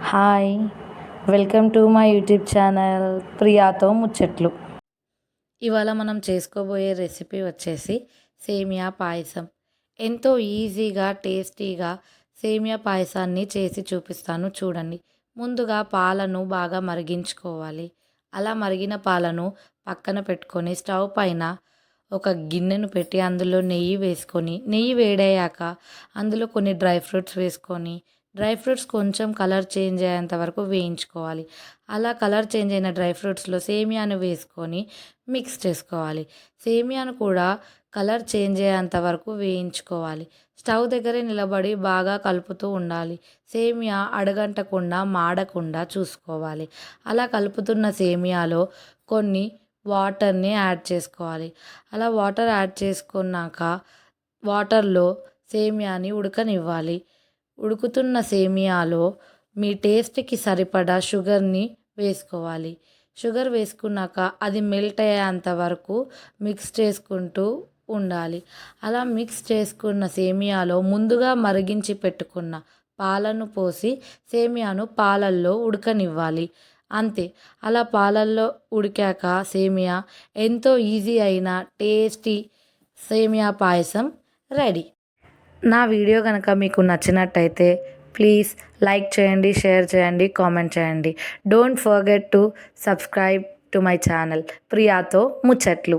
Hi! Welcome to my YouTube channel ప్రియాతో ముచ్చట్లు. ఇవాళ మనం చేసుకోబోయే రెసిపీ వచ్చేసి సేమియా పాయసం. ఎంతో ఈజీగా, టేస్టీగా సేమియా పాయసాన్ని చేసి చూపిస్తాను చూడండి. ముందుగా పాలను బాగా మరిగించుకోవాలి. అలా మరిగిన పాలను పక్కన పెట్టుకొని స్టవ్ పైన ఒక గిన్నెను పెట్టి అందులో నెయ్యి వేసుకొని, నెయ్యి వేడయ్యాక అందులో కొన్ని డ్రై ఫ్రూట్స్ వేసుకొని, డ్రై ఫ్రూట్స్ కొంచెం కలర్ చేంజ్ అయ్యేంత వరకు వేయించుకోవాలి. అలా కలర్ చేంజ్ అయిన డ్రై ఫ్రూట్స్‌లో సేమియాను వేసుకొని మిక్స్ చేసుకోవాలి. సేమియాను కూడా కలర్ చేంజ్ అయ్యేంత వరకు వేయించుకోవాలి. స్టవ్ దగ్గరే నిలబడి బాగా కలుపుతూ ఉండాలి. సేమియా అడుగంటకుండా, మాడకుండా చూసుకోవాలి. అలా కలుపుతున్న సేమియాలో కొన్ని వాటర్‌ని యాడ్ చేసుకోవాలి. అలా వాటర్ యాడ్ చేసుకున్నాక వాటర్‌లో సేమియాని ఉడకనివ్వాలి. ఉడుకుతున్న సేమియాలో మీ టేస్ట్‌కి సరిపడా షుగర్‌ని వేసుకోవాలి. షుగర్ వేసుకున్నాక అది మెల్ట్ అయ్యేంత వరకు మిక్స్ చేసుకుంటూ ఉండాలి. అలా మిక్స్ చేసుకున్న సేమియాలో ముందుగా మరిగించి పెట్టుకున్న పాలను పోసి సేమియాను పాలల్లో ఉడకనివ్వాలి. అంతే. అలా పాలల్లో ఉడికాక సేమియా ఎంతో ఈజీ అయిన టేస్టీ సేమియా పాయసం రెడీ. నా వీడియో కనుక మీకు నచ్చినట్టయితే ప్లీజ్ లైక్ చేయండి, షేర్ చేయండి, కామెంట్ చేయండి. Don't forget to subscribe to my channel ప్రియాతో ముచ్చట్లు.